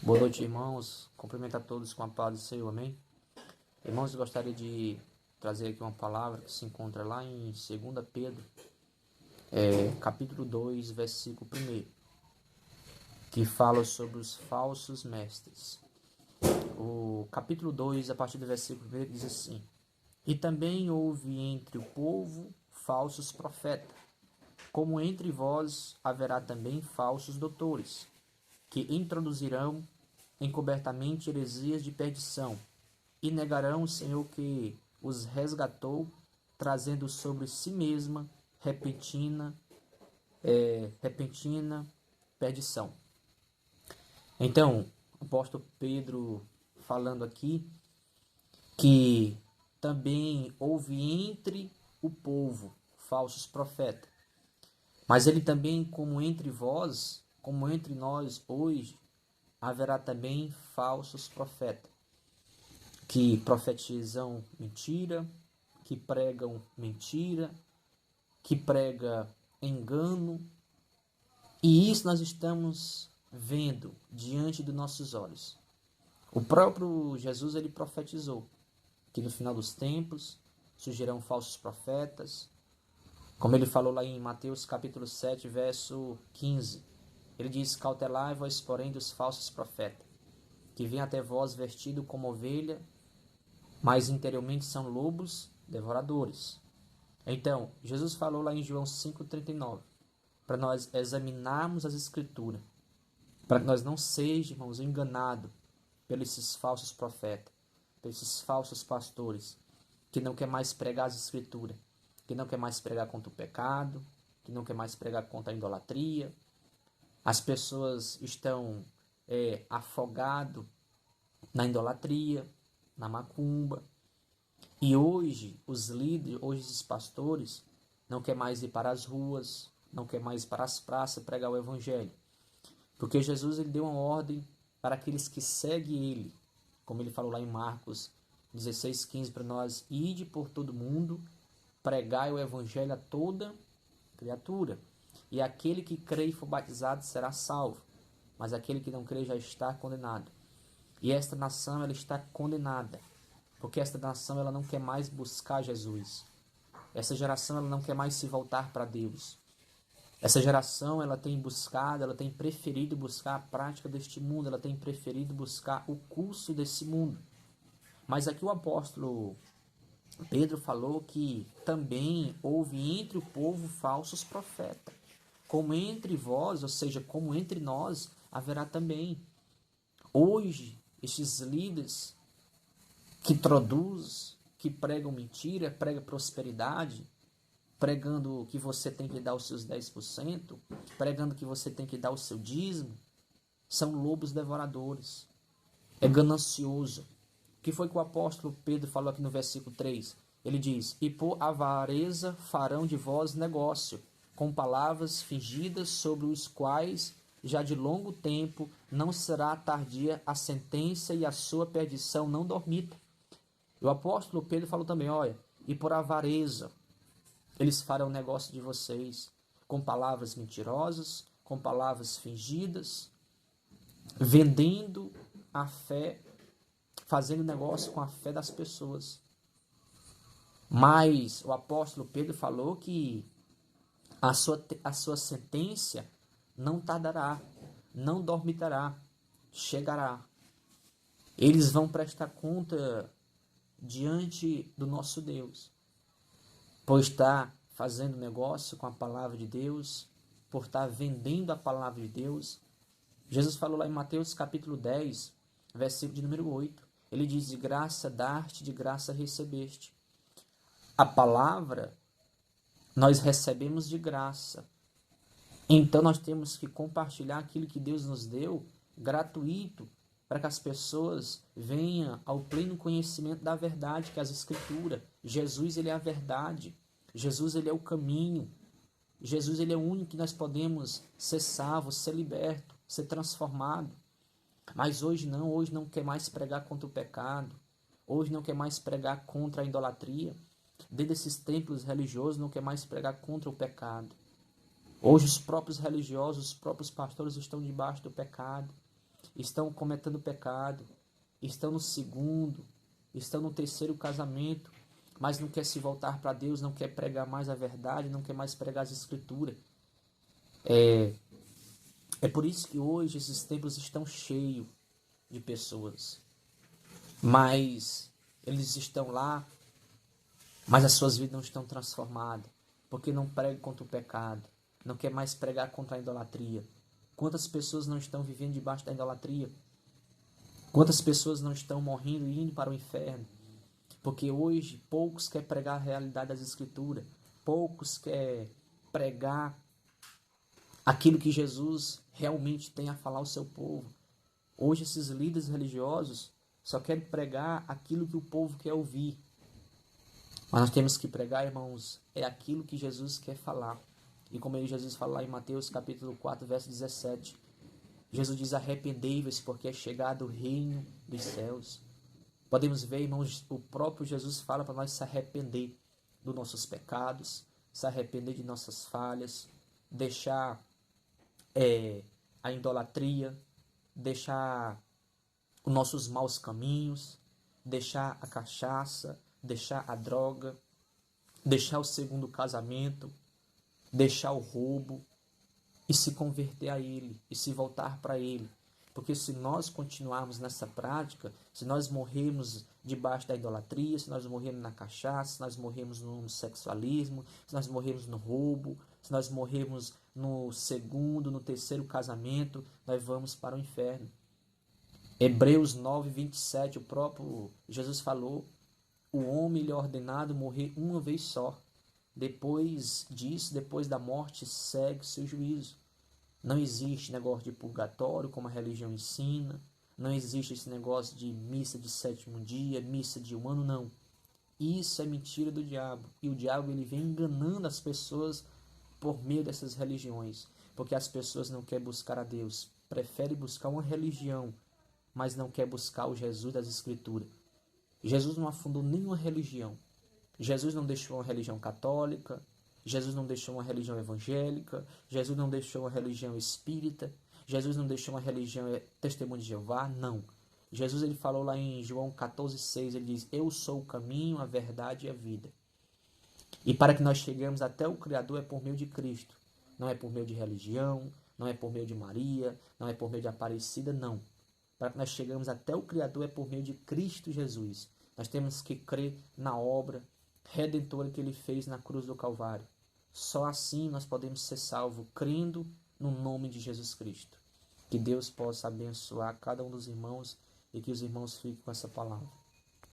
Boa noite, irmãos. Cumprimento a todos com a paz do Senhor, amém? Irmãos, eu gostaria de trazer aqui uma palavra que se encontra lá em 2 Pedro, capítulo 2, versículo 1, que fala sobre os falsos mestres. O capítulo 2, a partir do versículo 1, diz assim: E também houve entre o povo falsos profetas, como entre vós haverá também falsos doutores, que introduzirão encobertamente heresias de perdição, e negarão o Senhor que os resgatou, trazendo sobre si mesma repentina perdição. Então, o apóstolo Pedro falando aqui que também houve entre o povo falsos profetas, mas ele também, como entre vós, como entre nós hoje, haverá também falsos profetas, que profetizam mentira, que pregam mentira, que prega engano. E isso nós estamos vendo diante dos nossos olhos. O próprio Jesus, ele profetizou que no final dos tempos surgirão falsos profetas, como ele falou lá em Mateus capítulo 7, verso 15. Ele diz: Cautelai-vos, porém, dos falsos profetas, que vêm até vós vestido como ovelha, mas interiormente são lobos devoradores. Então, Jesus falou lá em João 5,39, para nós examinarmos as Escrituras, para que nós não sejamos enganados pelos falsos profetas, pelos falsos pastores, que não quer mais pregar as Escrituras, que não quer mais pregar contra o pecado, que não quer mais pregar contra a idolatria. As pessoas estão afogadas na idolatria, na macumba. E hoje, os líderes, hoje os pastores, não quer mais ir para as ruas, não quer mais ir para as praças pregar o evangelho. Porque Jesus, ele deu uma ordem para aqueles que seguem ele, como ele falou lá em Marcos 16:15 para nós: ide por todo mundo, pregai o evangelho a toda criatura. E aquele que crê e for batizado será salvo, mas aquele que não crê já está condenado. E esta nação, ela está condenada, porque esta nação, ela não quer mais buscar Jesus. Essa geração, ela não quer mais se voltar para Deus. Essa geração, ela tem buscado, ela tem preferido buscar a prática deste mundo, ela tem preferido buscar o curso desse mundo. Mas aqui o apóstolo Pedro falou que também houve entre o povo falsos profetas. Como entre vós, ou seja, como entre nós, haverá também. Hoje, estes líderes que introduzem, que pregam mentira, pregam prosperidade, pregando que você tem que dar os seus 10%, pregando que você tem que dar o seu dízimo, são lobos devoradores. É ganancioso. O que foi que o apóstolo Pedro falou aqui no versículo 3? Ele diz: e por avareza farão de vós negócio, com palavras fingidas, sobre os quais já de longo tempo não será tardia a sentença e a sua perdição não dormita. O apóstolo Pedro falou também: olha, e por avareza eles farão negócio de vocês, com palavras mentirosas, com palavras fingidas, vendendo a fé, fazendo negócio com a fé das pessoas. Mas o apóstolo Pedro falou que a sua sentença não tardará, não dormitará, chegará. Eles vão prestar conta diante do nosso Deus, por estar fazendo negócio com a palavra de Deus, por estar vendendo a palavra de Deus. Jesus falou lá em Mateus capítulo 10, versículo de número 8. Ele diz: de graça dar-te, de graça recebeste. A palavra nós recebemos de graça. Então nós temos que compartilhar aquilo que Deus nos deu gratuito, para que as pessoas venham ao pleno conhecimento da verdade, que é as Escrituras. Jesus, ele é a verdade. Jesus, ele é o caminho. Jesus, ele é o único que nós podemos ser salvos, ser liberto, ser transformado. Mas hoje não quer mais pregar contra o pecado. Hoje não quer mais pregar contra a idolatria. Dentro desses templos religiosos não quer mais pregar contra o pecado. Hoje os próprios religiosos, os próprios pastores estão debaixo do pecado. estão cometendo pecado, estão no segundo, estão no terceiro casamento, mas não quer se voltar para Deus, não quer pregar mais a verdade, não quer mais pregar as escrituras. É por isso que hoje esses templos estão cheios de pessoas, mas eles estão lá, mas as suas vidas não estão transformadas, porque não pregam contra o pecado, não quer mais pregar contra a idolatria. Quantas pessoas não estão vivendo debaixo da idolatria? Quantas pessoas não estão morrendo e indo para o inferno? Porque hoje poucos querem pregar a realidade das escrituras, poucos querem pregar aquilo que Jesus realmente tem a falar ao seu povo. Hoje esses líderes religiosos só querem pregar aquilo que o povo quer ouvir. Mas nós temos que pregar, irmãos, é aquilo que Jesus quer falar. E como Jesus fala lá em Mateus capítulo 4, verso 17, Jesus diz: arrependei-vos, porque é chegado o reino dos céus. Podemos ver, irmãos, o próprio Jesus fala para nós se arrepender dos nossos pecados, se arrepender de nossas falhas, deixar a idolatria, deixar os nossos maus caminhos, deixar a cachaça, deixar a droga, deixar o segundo casamento, deixar o roubo e se converter a Ele e se voltar para Ele. Porque se nós continuarmos nessa prática, se nós morrermos debaixo da idolatria, se nós morrermos na cachaça, se nós morrermos no sexualismo, se nós morrermos no roubo, se nós morrermos no segundo, no terceiro casamento, nós vamos para o inferno. Hebreus 9, 27, o próprio Jesus falou: o homem lhe é ordenado morrer uma vez só. Depois disso, depois da morte, segue seu juízo. Não existe negócio de purgatório, como a religião ensina. Não existe esse negócio de missa de sétimo dia, missa de um ano, não. Isso é mentira do diabo. E o diabo ele vem enganando as pessoas por meio dessas religiões. Porque as pessoas não querem buscar a Deus. Preferem buscar uma religião, mas não quer buscar o Jesus das Escrituras. Jesus não afundou nenhuma religião. Jesus não deixou uma religião católica, Jesus não deixou uma religião evangélica, Jesus não deixou uma religião espírita, Jesus não deixou uma religião testemunho de Jeová, não. Jesus ele falou lá em João 14,6, ele diz: eu sou o caminho, a verdade e a vida. E para que nós cheguemos até o Criador é por meio de Cristo. Não é por meio de religião, não é por meio de Maria, não é por meio de Aparecida, não. Para que nós chegamos até o Criador é por meio de Cristo Jesus. Nós temos que crer na obra redentora que ele fez na cruz do Calvário. Só assim nós podemos ser salvos, crendo no nome de Jesus Cristo. Que Deus possa abençoar cada um dos irmãos e que os irmãos fiquem com essa palavra.